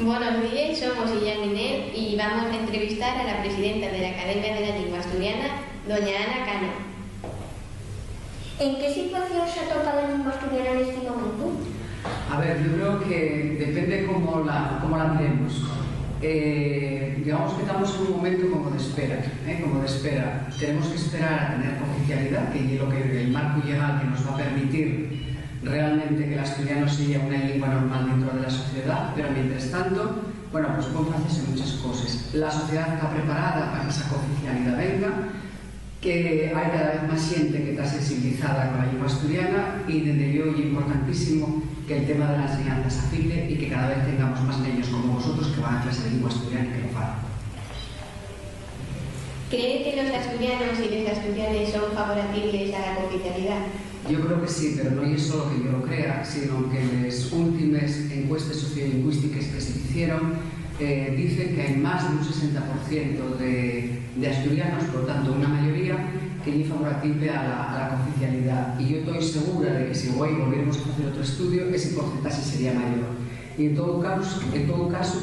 Buenos días, somos Illán Miner y vamos a entrevistar a la presidenta de la Academia de la Lengua Asturiana, doña Ana Cano. ¿En qué situación se atopa la lengua asturiana en este momento? A ver, yo creo que depende cómo la miremos. Digamos que estamos en un momento como de espera. Tenemos que esperar a tener oficialidad, que es lo que el marco legal que nos va a permitir realmente que el asturiano sea una lengua normal dentro de la sociedad, pero mientras tanto, bueno, pues pueden hacerse muchas cosas. La sociedad está preparada para que esa oficialidad venga, que hay cada vez más gente que está sensibilizada con la lengua asturiana y desde hoy es importantísimo que el tema de la enseñanza se afine y que cada vez tengamos más niños como vosotros que van a clase de lengua asturiana y que lo hagan. ¿Cree que los asturianos y las asturianas son favorables a la cooficialidad? Yo creo que sí, pero no es solo que yo lo crea, sino que las últimas encuestas sociolingüísticas que se hicieron dicen que hay más de un 60% de asturianos, por tanto una mayoría, que es favorable a la cooficialidad. Y yo estoy segura de que si hoy volviéramos a hacer otro estudio, ese porcentaje sería mayor. Y en todo caso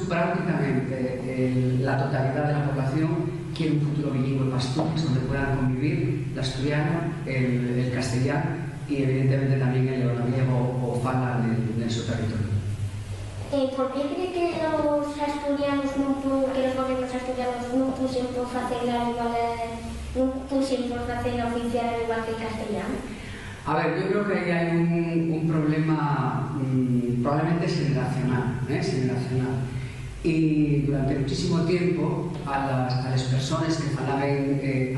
prácticamente la totalidad de la población quiere un futuro bilingüe para Asturias, donde puedan convivir el asturiano, el castellano y evidentemente también el leonoriego o fala en su territorio. ¿Por qué cree que los asturianos que los gobiernos asturianos no pusieron por hacer la oficial igual que el castellano? A ver, yo creo que ahí hay un problema probablemente generacional. Y durante muchísimo tiempo a las personas que falaban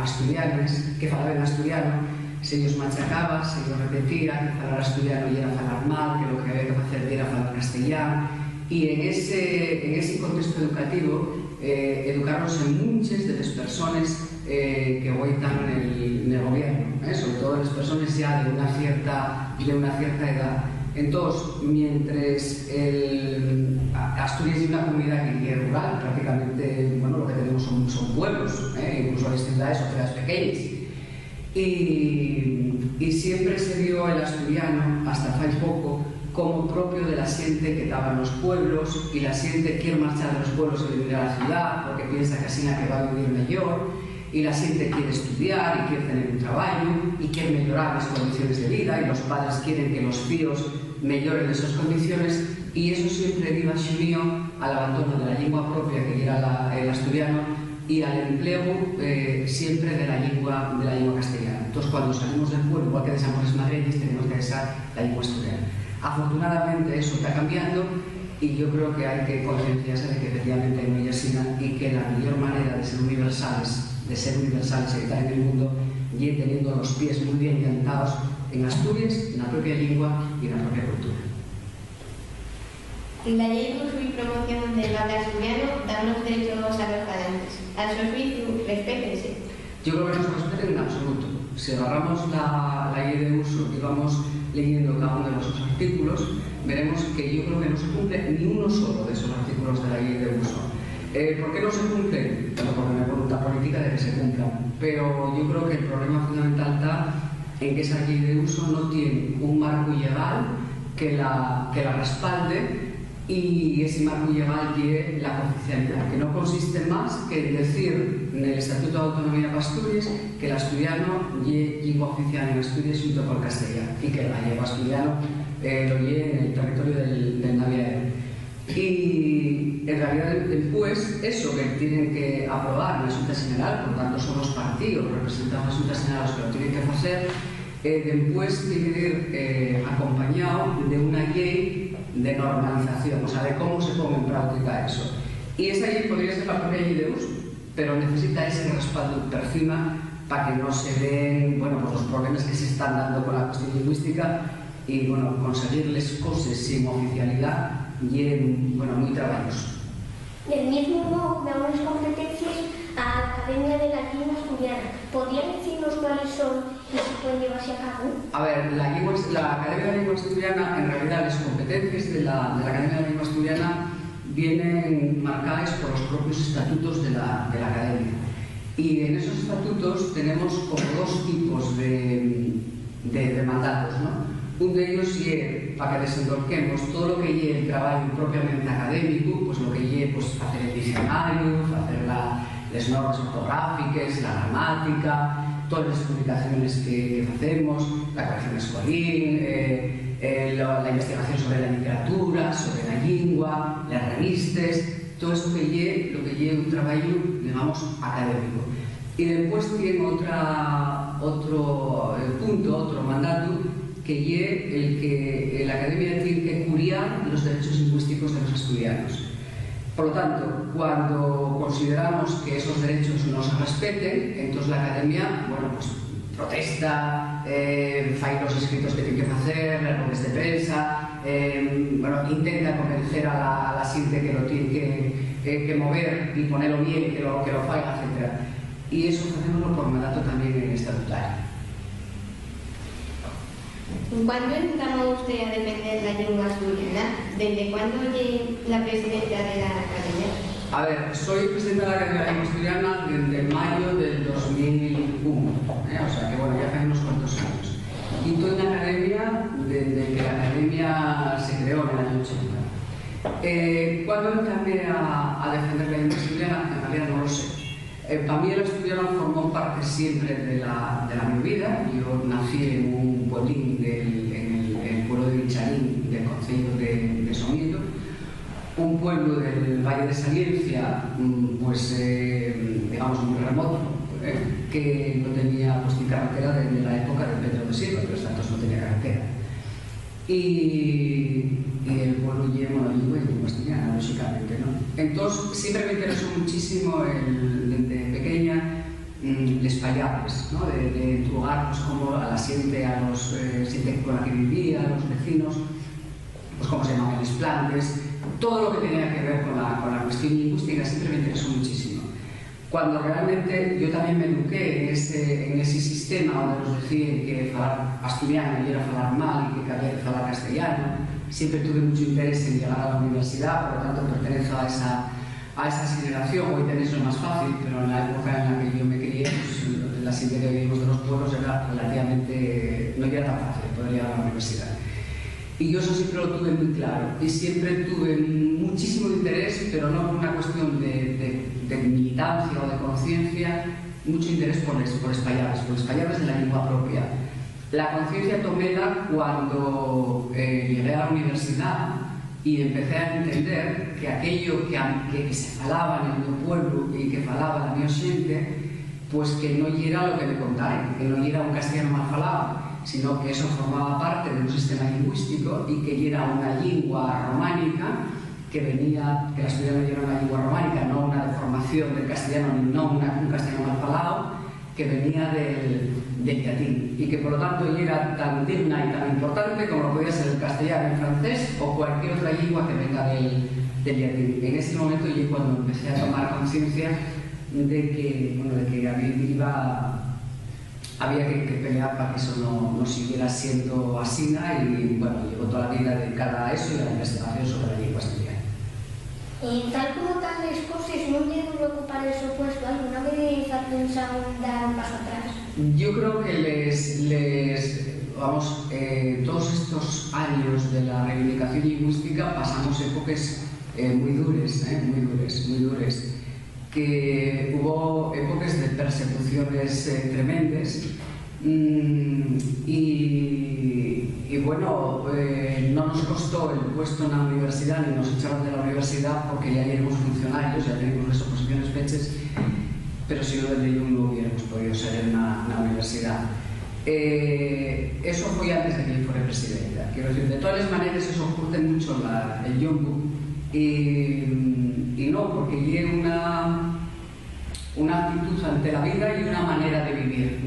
asturiano se ellos machacaba, se ellos repetía que falar asturiano y era falar mal, que lo que había que hacer era falar castellano. Y en ese contexto educativo educarnos en muchas de las personas que hoy están en el gobierno, sobre todo las personas ya de una cierta edad. Entonces, mientras Asturias es una comunidad que es rural, prácticamente, bueno, lo que tenemos son pueblos, incluso hay ciudades o ciudades pequeñas. Y siempre se vio el asturiano, hasta hace poco, como propio de la gente que estaba en los pueblos, y la gente quiere marchar de los pueblos y vivir a la ciudad porque piensa que así es la que va a vivir mejor, y la gente quiere estudiar y quiere tener un trabajo y quiere mejorar las condiciones de vida, y los padres quieren que los hijos mejoren esas condiciones, y eso siempre iba unido al abandono de la lengua propia, que era el asturiano, y al empleo siempre de la lengua castellana. Entonces, cuando salimos del pueblo, igual que deseamos las madrellas, tenemos que desear la lengua asturiana. Afortunadamente eso está cambiando y yo creo que hay que concienciarse de que efectivamente hay una yesina y que la mejor manera de ser universales y estar en el mundo y teniendo los pies muy bien plantados en Asturias, en la propia lengua y en la propia cultura. La ley de uso y promoción del habla asturiano da unos derechos a los falantes. A su juicio, respétense. Yo creo que no se respeten en absoluto. Si agarramos la ley de uso y vamos leyendo cada uno de los artículos, veremos que yo creo que no se cumple ni uno solo de esos artículos de la ley de uso. ¿Por qué no se cumplen? Bueno, porque no hay voluntad política de que se cumplan. Pero yo creo que el problema fundamental está en que esa ley de uso no tiene un marco legal que la respalde, y ese marco legal es la cooficialidad, que no consiste más que en decir en el Estatuto de Autonomía para Asturias que el asturiano es lengua oficial en Asturias junto con el castellano y que el gallego asturiano lo es en el territorio del Naviero. Y en realidad después eso que tienen que aprobar en la Junta General, por tanto son los partidos representados en la Junta General los que lo tienen que hacer, después tiene que ir acompañado de una ley de normalización, o sea, de cómo se pone en práctica eso. Y esa ley podría ser la propia ley de uso, pero necesita ese respaldo por encima para que no se den, bueno, pues los problemas que se están dando con la cuestión lingüística y, bueno, conseguirles cosas sin oficialidad y, bueno, muy trabajoso. Del mismo modo, damos competencias a la Academia de la Lengua Asturiana. ¿Podrían decirnos cuáles son y si pueden llevarse a cabo? A ver, la Academia de la Lengua Asturiana, en realidad las competencias de la Academia de la Lengua Asturiana vienen marcadas por los propios estatutos de la Academia. Y en esos estatutos tenemos como dos tipos de mandatos, ¿no? Un deles é, para que desenvolquemos todo o que é el traballo propiamente académico, pois o que é facer el dicionario, facer as normas ortográficas, a gramática, todas as publicaciones que facemos, a corrección escolar, la investigación sobre la literatura, sobre la lingua, las revistas, todo eso que é un traballo, digamos, académico. E despois tiene outro punto, outro mandato, que é el que la academia tiene que curiar los derechos lingüísticos de los estudiantes. Por lo tanto, cuando consideramos que esos derechos no se respeten, entonces la academia, bueno, pues protesta, fai los escritos que tiene que hacer, reuniones de prensa, bueno, intenta convencer a la gente que lo tiene que mover y ponerlo bien, que lo haga, etc. Y eso hacemos por mandato también estatutario. ¿Cuándo entró usted a defender la lengua asturiana? ¿Desde cuándo es la presidenta de la academia? A ver, soy presidenta de la Academia de la Lengua Asturiana desde mayo del 2001, o sea que bueno, ya hace unos cuantos años. Y estoy en la academia desde que la academia se creó en el año 80. ¿Cuándo entré a defender la lengua asturiana? En realidad no lo sé. Para mí el asturiano formó parte siempre de mi vida. Yo nací en un pueblín en el pueblo de Vicharín, del concello de Somiedo, un pueblo del Valle de Saliencia, pues digamos muy remoto, que no tenía pues, ni carretera desde la época de Pedro de Silva, pero entonces no tenía carretera. Y el pueblo lleno de lengua asturiana, lógicamente, ¿no? Entonces siempre me interesó muchísimo desde pequeña les payables, ¿no? De jugar pues, como a la gente, gente con la que vivía, a los vecinos, pues cómo se llamaban los plantes, todo lo que tenía que ver con la cuestión lingüística siempre me interesó muchísimo. Cuando realmente yo también me eduqué en ese sistema donde nos decían que hablar asturiano y era hablar mal y que había que hablar castellano, siempre tuve mucho interés en llegar a la universidad, por lo tanto pertenezco a esa generación. Hoy tenéis lo más fácil, pero en la época en la que yo me crié, pues, la gente que vivimos de los pueblos era relativamente, no era tan fácil poder llegar a la universidad. Y yo eso siempre lo tuve muy claro y siempre tuve muchísimo interés, pero no por una cuestión de militancia o de conciencia, mucho interés por los payables de la lengua propia. La conciencia toméla cuando llegué a la universidad y empecé a entender que aquello que se falaba en el meu pueblo y que falaba la mi xente, pues que no era lo que me contaron, que no era un castellano mal falado, sino que eso formaba parte de un sistema lingüístico y que era una lengua románica que la asturiana era una lengua románica, no una deformación del castellano, ni no un castellano mal falado, que venía del latín y que por lo tanto era tan digna y tan importante como lo podía ser el castellano, el francés o cualquier otra lengua que venga del latín. En ese momento yo cuando empecé a tomar conciencia de que había que pelear para que eso no siguiera siendo así, y bueno, llevo toda la vida dedicada a eso y a la investigación sobre la lengua asturiana. Tal como tal las cosas, ¿no quiero ocupar ese puesto? ¿Alguna vez has pensado en dar un paso atrás? Yo creo que todos estos años de la reivindicación lingüística pasamos épocas muy duras, que hubo épocas de persecuciones tremendas y bueno, no nos costó el puesto en la universidad ni nos echaron de la universidad porque ya éramos funcionarios, ya teníamos las oposiciones fechas, pero si no desde yo no hubiéramos podido ser en la universidad. Eso fue antes de que yo fuera presidenta. Quiero decir, de todas las maneras eso curte mucho el yongu y no, porque hay una actitud ante la vida y una manera de vivir,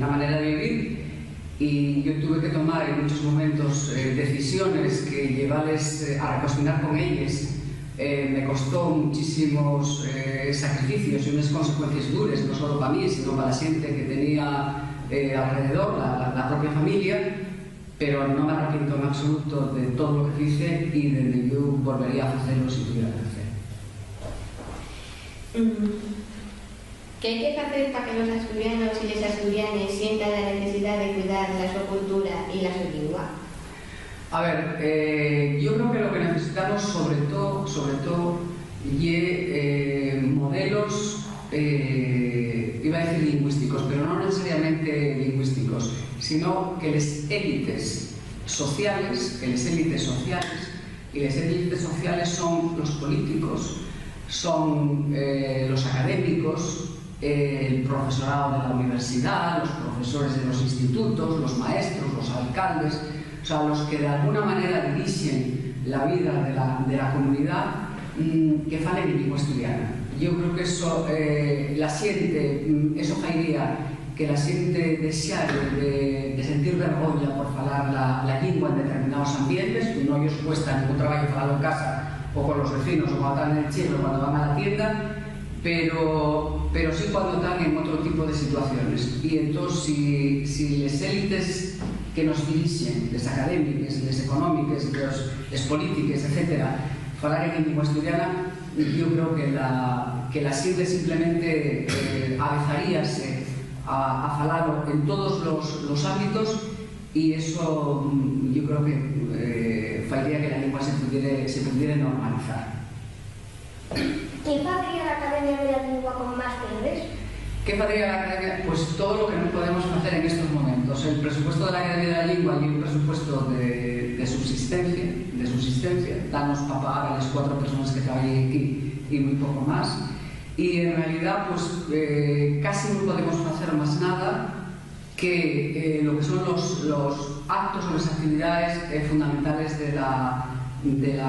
y yo tuve que tomar en muchos momentos decisiones que llevarles a recocinar con ellas me costó muchísimos sacrificios y unas consecuencias duras, no solo para mí, sino para la gente que tenía alrededor, la propia familia, pero no me arrepiento en absoluto de todo lo que hice y de yo volvería a hacerlo si tuviera que hacer. ¿Qué hay que hacer para que los asturianos y las asturianas sientan la necesidad de cuidar la su cultura y la su lengua? A ver, yo creo que lo que necesitamos sobre todo, modelos, iba a decir lingüísticos, pero no necesariamente lingüísticos, sino que las élites sociales, y las élites sociales son los políticos, son los académicos, el profesorado de la universidad, los profesores de los institutos, los maestros, los alcaldes, o sea, los que de alguna manera dirigen la vida de la comunidad, que falen en lingua asturiana. Yo creo que eso eso fairía que la xente deixare de sentir vergoña por falar la lingua en determinados ambientes, que non lles cuesta ningún traballo falarlo en casa o con los vecinos o cuando están en el chino, cuando van a la tienda, pero sí cuando están en otro tipo de situaciones. Y entonces, si las élites que nos dirigen, las académicas, las económicas, las políticas, etc., falaren en lingua asturiana, yo creo que la xente simplemente avezaríase a falarlo en todos los ámbitos, y eso yo creo que faría que la lengua se pudiera normalizar. ¿Qué faría la Academia de la Lengua con más deberes? ¿Qué faría la Academia? Pues todo lo que no podemos hacer en estos momentos. El presupuesto de la Academia de la Lengua y un presupuesto de subsistencia, danos para pagar a las 4 personas que trabajan aquí y muy poco más. Y en realidad, pues casi no podemos hacer más nada que lo que son los actos o las actividades fundamentales de la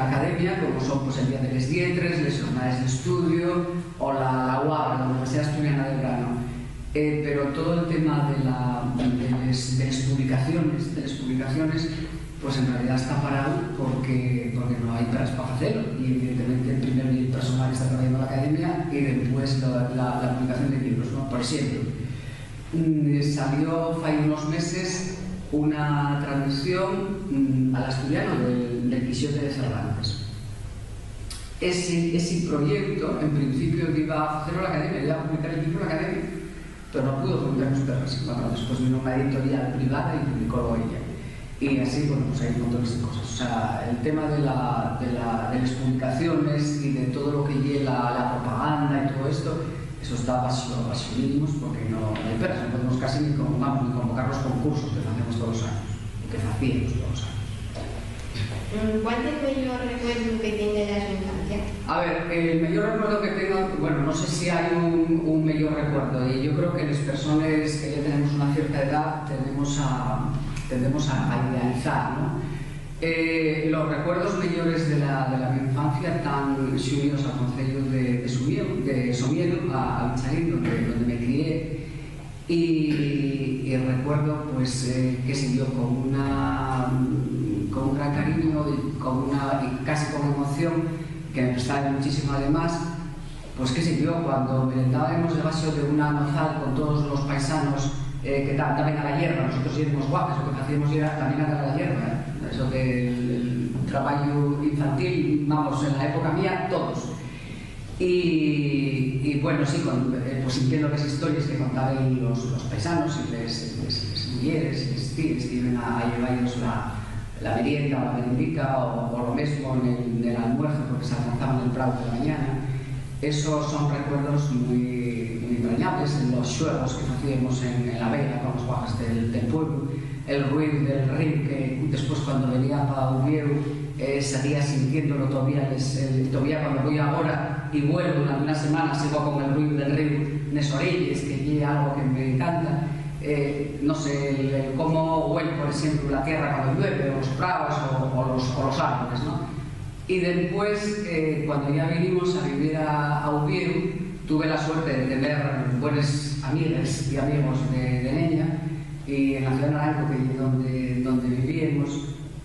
academia, como son pues, el Día de les Lletres, les jornades de estudio o la UAB, la Universidad Asturiana del Grano. Pero todo el tema de las publicaciones, pues en realidad está parado porque no hay para hacerlo. Y evidentemente primero el personal que está trabajando en la academia y después la publicación de libros, ¿no? Por ejemplo, salió hace unos meses una traducción al asturiano del Quijote de Cervantes. Ese proyecto, en principio, iba a hacerlo la academia, iba a publicar el libro en la academia, pero no pudo publicar en Usterras. Bueno, después vino una editorial privada y publicó ella. Y así, bueno, pues hay montones de cosas. O sea, el tema de las publicaciones y de todo lo que lleva la propaganda y todo esto, eso está bajo mínimos porque no hay peras, no podemos casi ni convocar los concursos que hacemos todos los años, que hacíamos todos los años. ¿Cuál es el mayor recuerdo que tiene de su infancia? A ver, el mayor recuerdo que tengo, bueno, no sé si hay un mayor recuerdo, y yo creo que las personas que ya tenemos una cierta edad tendemos a idealizar, ¿no? Los recuerdos mayores de la mi infancia están subidos al concello de Somielo, a Vichalín, donde me crié, y recuerdo pues que se dio con un gran cariño y casi con emoción, que me prestaba muchísimo además, pues qué sé yo, cuando merendábamos debajo de una nozal con todos los paisanos que también a la hierba, nosotros éramos guapos, lo que hacíamos era también a la hierba, eso del trabajo infantil, vamos, en la época mía, todos. Y bueno, sí, pues sintiendo las historias que contaban los paisanos y las mujeres y los tíos que iban a llevarlos la merienda o la merendica o lo mismo en el almuerzo porque se alcanzaban el prado de la mañana. Esos son recuerdos muy entrañables en los juegos que hacíamos en la vela con los guajas del pueblo, el ruido del río que después cuando venía para Ubieu seguía sintiéndolo todavía, cuando voy ahora y vuelvo durante una semana sigo con el ruido del río en las orillas, que es algo que me encanta. No sé, cómo huele, por ejemplo, la tierra cuando llueve, o los prados o los árboles, ¿no? Y después, cuando ya vinimos a vivir a Ubieu, tuve la suerte de tener buenas amigas y amigos de Neña, y en la ciudad de Naranco, que donde vivíamos,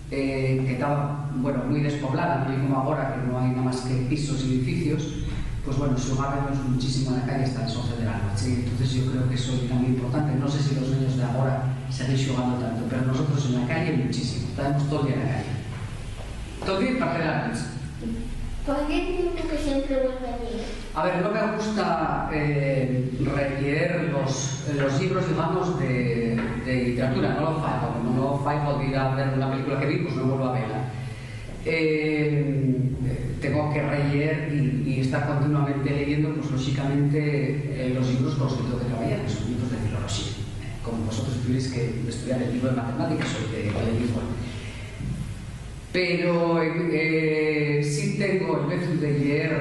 que estaba bueno, muy despoblada, no como ahora, que no hay nada más que pisos y edificios, pues bueno, sumábamos muchísimo en la calle hasta las 11 de la noche. Entonces yo creo que eso era muy importante. No sé si los niños de ahora seguís jugando tanto, pero nosotros en la calle muchísimo. Estábamos todo el día en la calle. Todo el día parte de la noche. ¿Por qué dices tú que siempre vuelve a leer? A ver, no me gusta releer los libros, digamos, de literatura, no lo fai, como no lo fai, podría ir a ver una película que vi, pues no vuelvo a verla. Tengo que releer y estar continuamente leyendo, pues lógicamente, los libros con los que tengo que trabajar, que son libros de filología. Como vosotros tuvierais que estudiar el libro de matemáticas o de lingua. Pero sí tengo el método de leer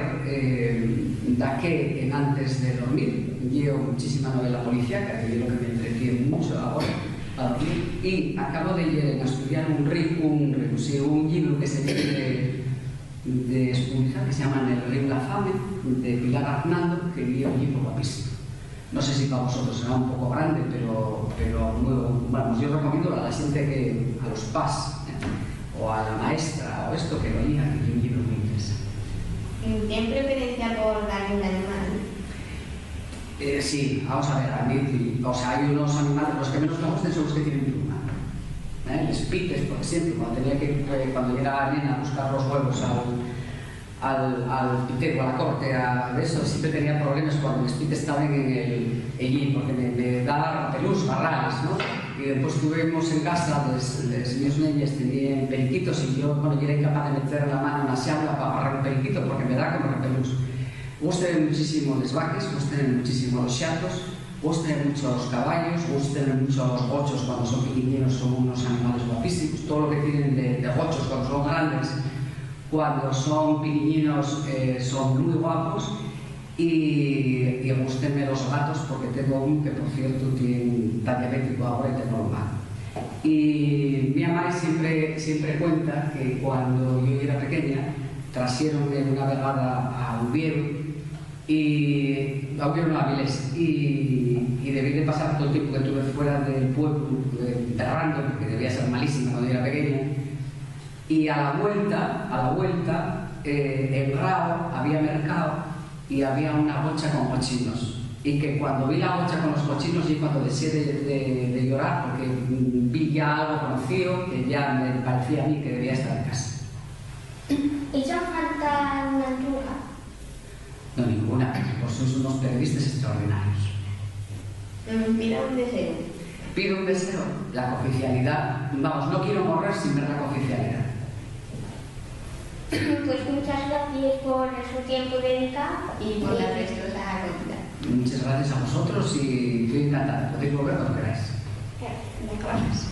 daqué en antes de dormir. Leo muchísima novela policíaca, que es lo que me entretiene mucho ahora a dormir. Y acabo de leer en Asturiano un libro que se lee de Espuliza, que se llama El río la fame, de Pilar Arnaldo, que leí un libro guapísimo. No sé si para vosotros será un poco grande, pero muy, bueno, yo recomiendo a la gente que, a los PAS, o a la maestra, o esto, que lo lean, que es un libro muy interesante. ¿Tiene preferencia por la lengua animal? Sí, vamos a ver, a mí, o sea, hay unos animales, los que menos me gustan son los que tienen pluma. Los pites, por ejemplo, cuando llegaba la nena a buscar los huevos al pitero, a la corte, de eso, siempre tenía problemas cuando los pites estaban en el gym, porque me daban pelús, barrales, ¿no? Y después tuvimos en casa, mis niñas tenían periquitos y yo, bueno, yo era incapaz de meter la mano en la llave para agarrar un periquito porque me da como repelús. Gusten muchísimo los vaques, gusten muchísimo los chatos, gusten mucho los caballos, gusten mucho los gochos cuando son pequeñinos, son unos animales guapísimos. Todo lo que tienen de gochos cuando son grandes, cuando son pequeñinos, son muy guapos. Y gustenme los gatos porque tengo uno que, por cierto, tiene tan diabético ahora y tengo normal. Y mi mamá siempre cuenta que cuando yo era pequeña trajeronme una vegada a Ubiero a Ubiero no, a Avilés, y debí de pasar todo el tiempo que estuve fuera del pueblo enterrando, porque debía ser malísima cuando yo era pequeña. Y a la vuelta en Rao había mercado y había una bocha con cochinos, y que cuando vi la bocha con los cochinos y cuando dejé de llorar porque vi ya algo conocido que ya me parecía a mí que debía estar en casa. ¿Hizo falta una altura? No, ninguna, pues sois unos periodistas extraordinarios. Pida un deseo. Pido un deseo, la cooficialidad. Vamos, no quiero morir sin ver la cooficialidad. Pues muchas gracias por su tiempo dedicado Y por la respuesta comida. Muchas gracias a vosotros y estoy encantado. Podéis volver cuando queráis. Gracias.